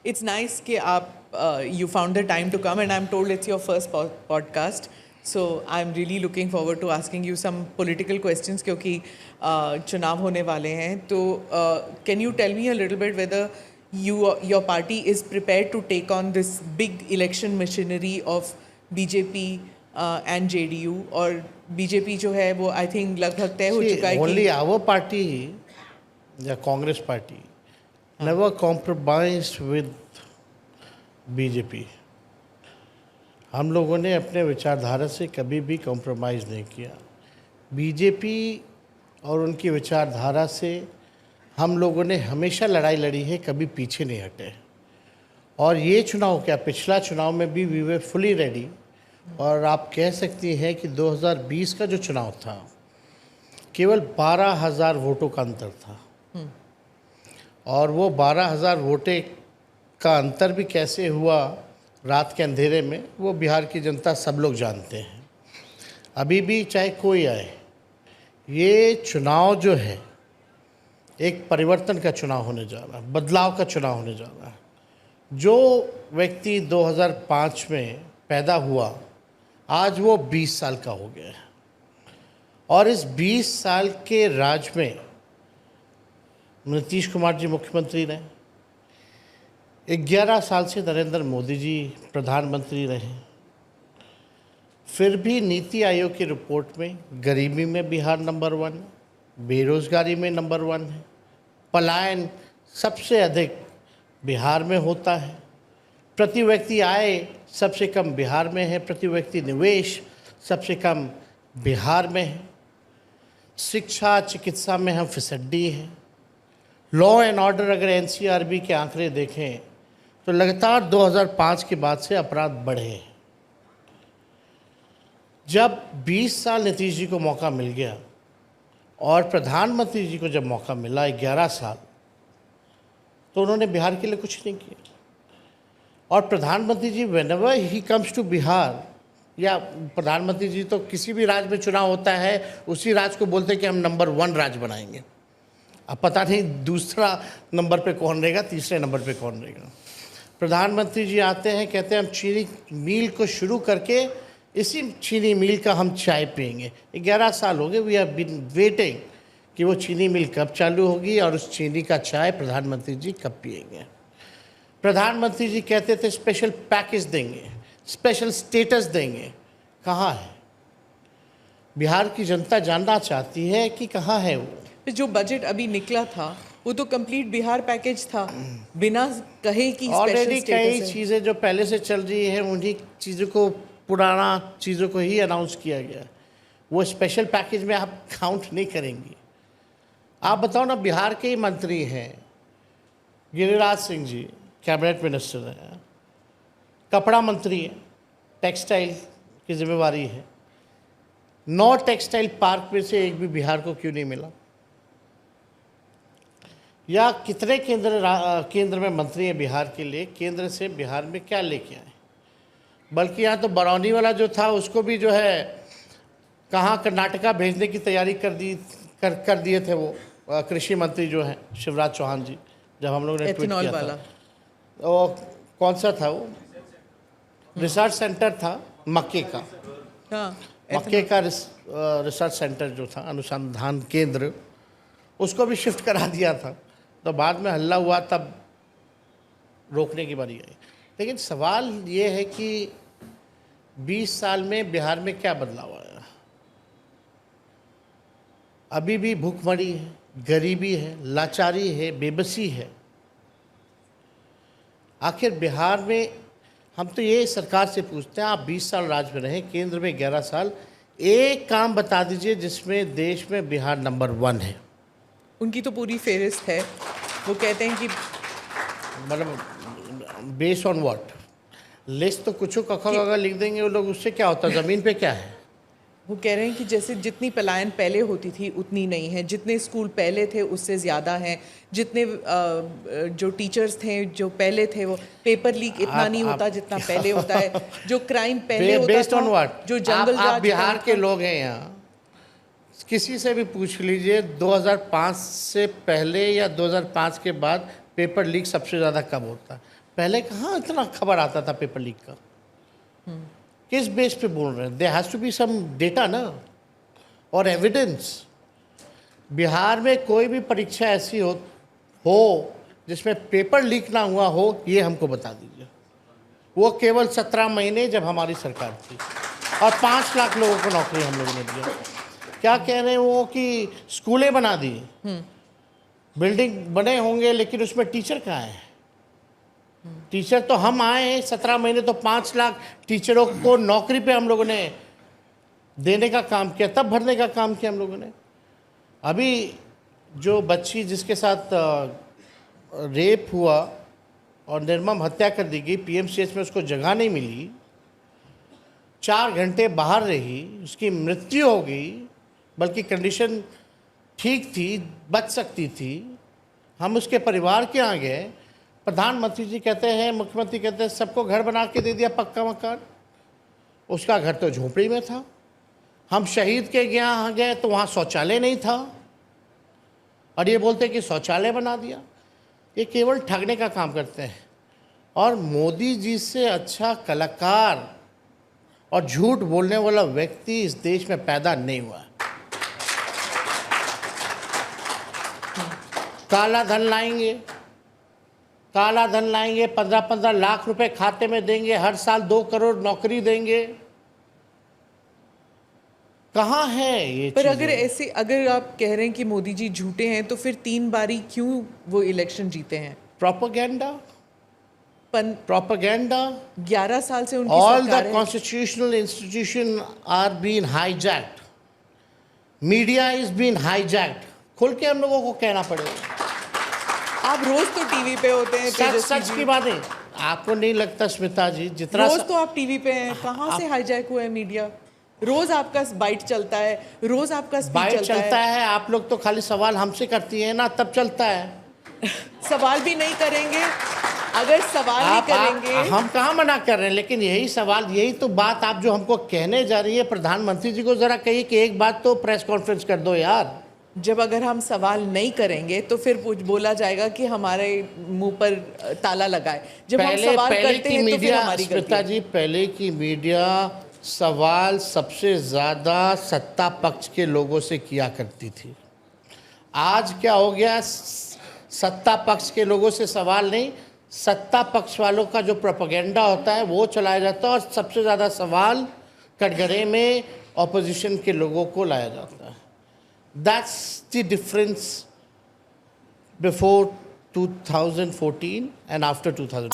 it's nice कि आप you found the time to come, and I'm told it's your first podcast. So I'm really looking forward to asking you some political questions क्योंकि चुनाव होने वाले हैं. तो can you tell me a little bit whether your party is prepared to take on this big election machinery of BJP and JDU, और BJP जो है वो I think लगभग तय हो चुका है only our party, the Congress party, never compromised with BJP. हम लोगों ने अपने विचारधारा से कभी भी कॉम्प्रोमाइज़ नहीं किया. बीजेपी और उनकी विचारधारा से हम लोगों ने हमेशा लड़ाई लड़ी है, कभी पीछे नहीं हटे. और ये चुनाव क्या, पिछला चुनाव में भी वी वर फुली रेडी. और आप कह सकती हैं कि 2020 का जो चुनाव था केवल 12,000 वोटों का अंतर था. और वो 12,000 वोटे का अंतर भी कैसे हुआ रात के अंधेरे में, वो बिहार की जनता सब लोग जानते हैं. अभी भी चाहे कोई आए, ये चुनाव जो है एक परिवर्तन का चुनाव होने जा रहा है, बदलाव का चुनाव होने जा रहा है. जो व्यक्ति 2005 में पैदा हुआ, आज वो 20 साल का हो गया है. और इस 20 साल के राज में नीतीश कुमार जी मुख्यमंत्री रहे, 11 साल से नरेंद्र मोदी जी प्रधानमंत्री रहे. फिर भी नीति आयोग की रिपोर्ट में गरीबी में बिहार नंबर 1 है, बेरोजगारी में नंबर 1 है, पलायन सबसे अधिक बिहार में होता है, प्रति व्यक्ति आय सबसे कम बिहार में है, प्रति व्यक्ति निवेश सबसे कम बिहार में है, शिक्षा चिकित्सा में हम फिसड्डी हैं. लॉ एंड ऑर्डर अगर एनसीआरबी के आंकड़े देखें तो लगातार 2005 के बाद से अपराध बढ़े हैं. जब 20 साल नीतीश जी को मौका मिल गया और प्रधानमंत्री जी को जब मौका मिला 11 साल, तो उन्होंने बिहार के लिए कुछ नहीं किया. और प्रधानमंत्री जी whenever he comes to Bihar, या प्रधानमंत्री जी तो किसी भी राज्य में चुनाव होता है उसी राज्य को बोलते हैं कि हम नंबर 1 राज्य बनाएंगे. अब पता नहीं दूसरा नंबर पे कौन रहेगा, तीसरे नंबर पे कौन रहेगा. प्रधानमंत्री जी आते हैं, कहते हैं हम चीनी मिल को शुरू करके इसी चीनी मिल का हम चाय पियेंगे. 11 साल हो गए, वी हैव बीन वेटिंग कि वो चीनी मिल कब चालू होगी और उस चीनी का चाय प्रधानमंत्री जी कब पियेंगे. प्रधानमंत्री जी कहते थे स्पेशल पैकेज देंगे, स्पेशल स्टेटस देंगे. कहाँ है? बिहार की जनता जानना चाहती है कि कहाँ है वो. जो बजट अभी निकला था वो तो कंप्लीट बिहार पैकेज था, बिना कहे कि ऑलरेडी कई चीज़ें जो पहले से चल रही हैं उन्हीं चीज़ों को, पुराना चीज़ों को ही अनाउंस किया गया. वो स्पेशल पैकेज में आप काउंट नहीं करेंगी. आप बताओ ना, बिहार के ही मंत्री हैं गिरिराज सिंह जी, कैबिनेट मिनिस्टर हैं, कपड़ा मंत्री हैं, टेक्सटाइल की जिम्मेवारी है. 9 टेक्सटाइल पार्क में से एक भी बिहार को क्यों नहीं मिला? या कितने केंद्र में मंत्री हैं बिहार के लिए, केंद्र से बिहार में क्या लेके आए? बल्कि यहाँ तो बरौनी वाला जो था उसको भी जो है कहाँ कर्नाटका भेजने की तैयारी कर दिए थे वो कृषि मंत्री जो हैं शिवराज चौहान जी, जब हम लोगों ने ट्वीट किया था. वो कौन सा था वो रिसर्च सेंटर था मक्के का. मक्के का रिसर्च सेंटर जो था, अनुसंधान केंद्र, उसको भी शिफ्ट करा दिया था. तो बाद में हल्ला हुआ, तब रोकने की बारी आई. लेकिन सवाल ये है कि 20 साल में बिहार में क्या बदलाव आया? अभी भी भूखमरी है, गरीबी है, लाचारी है, बेबसी है. आखिर बिहार में हम तो ये सरकार से पूछते हैं, आप 20 साल राज में रहे, केंद्र में 11 साल, एक काम बता दीजिए जिसमें देश में बिहार नंबर 1 है. उनकी तो पूरी फेहरिस्त है. वो कहते हैं कि मतलब बेस्ड ऑन व्हाट लिस्ट, तो कुछ अगर लिख देंगे वो लोग, उससे क्या होता है? ज़मीन पे क्या है? वो कह रहे हैं कि जैसे जितनी पलायन पहले होती थी उतनी नहीं है, जितने स्कूल पहले थे उससे ज़्यादा हैं, जितने जो टीचर्स थे जो पहले थे वो पेपर लीक इतना नहीं होता जितना पहले होता है, जो क्राइम पहले होता बेस्ड था, ऑन व्हाट? जो जंगल आप बिहार के लोग हैं यहाँ, किसी से भी पूछ लीजिए 2005 से पहले या 2005 के बाद पेपर लीक सबसे ज़्यादा कब होता है? पहले कहाँ इतना खबर आता था पेपर लीक का? किस बेस पे बोल रहे हैं? There has to be some data ना, और एविडेंस। बिहार में कोई भी परीक्षा ऐसी हो जिसमें पेपर लीक ना हुआ हो, ये हमको बता दीजिए। वो केवल 17 महीने जब हमारी सरकार थी, और 5 लाख लोगों को नौकरी हम लोगों ने दिया। क्या कह रहे हैं वो कि स्कूलें बना दी, बिल्डिंग बने होंगे, लेकिन उसमें टीचर कहाँ है? टीचर तो हम आए हैं 17 महीने, तो 5 लाख टीचरों को नौकरी पे हम लोगों ने देने का काम किया, तब भरने का काम किया हम लोगों ने। अभी जो बच्ची जिसके साथ रेप हुआ और निर्मम हत्या कर दी गई, पीएमसीएच में उसको जगह नहीं मिली, 4 घंटे बाहर रही, उसकी मृत्यु हो गई, बल्कि कंडीशन ठीक थी, बच सकती थी। हम उसके परिवार के यहाँ गए, प्रधानमंत्री जी कहते हैं, मुख्यमंत्री कहते हैं सबको घर बना के दे दिया पक्का मकान, उसका घर तो झोपड़ी में था। हम शहीद के यहाँ गए तो वहाँ शौचालय नहीं था, और ये बोलते कि शौचालय बना दिया। ये केवल ठगने का काम करते हैं। और मोदी जी से अच्छा कलाकार और झूठ बोलने वाला व्यक्ति इस देश में पैदा नहीं हुआ। काला धन लाएंगे, काला धन लाएंगे, 15-15 लाख रुपए खाते में देंगे, हर साल 2 करोड़ नौकरी देंगे। कहाँ है ये? पर अगर आप कह रहे हैं कि मोदी जी झूठे हैं, तो फिर 3 बारी क्यों वो इलेक्शन जीते हैं? प्रोपेगेंडा, 11 साल से उनकी ऑल सरकार द है। Constitutional institution are been hijacked, media is been hijacked. खुल के हम लोगों को कहना पड़ेगा। आप रोज तो टीवी पे होते हैं, सच की बात है। आपको नहीं लगता स्मिता जी, जितना रोज तो आप टीवी पे हैं, कहाँ से हाईजैक हुआ है मीडिया? रोज आपका बाइट चलता है, रोज आपका स्पीच बाइट चलता है। आप लोग तो खाली सवाल हमसे करती हैं ना, तब चलता है। सवाल भी नहीं करेंगे, अगर सवाल नहीं करेंगे। हम कहाँ मना कर रहे हैं, लेकिन यही सवाल, यही तो बात आप जो हमको कहने जा रही है, प्रधानमंत्री जी को जरा कहिए कि एक बात तो प्रेस कॉन्फ्रेंस कर दो यार। जब अगर हम सवाल नहीं करेंगे तो फिर बोला जाएगा कि हमारे मुंह पर ताला लगाए। जब हम सवाल करते हैं तो फिर हमारी गलती है। जी, पहले की मीडिया सवाल सबसे ज़्यादा सत्ता पक्ष के लोगों से किया करती थी। आज क्या हो गया? सत्ता पक्ष के लोगों से सवाल नहीं, सत्ता पक्ष वालों का जो प्रोपेगेंडा होता है वो चलाया जाता है, और सबसे ज़्यादा सवाल कटघरे में ऑपोजिशन के लोगों को लाया जाता है। That's the difference before 2014 and after 2014.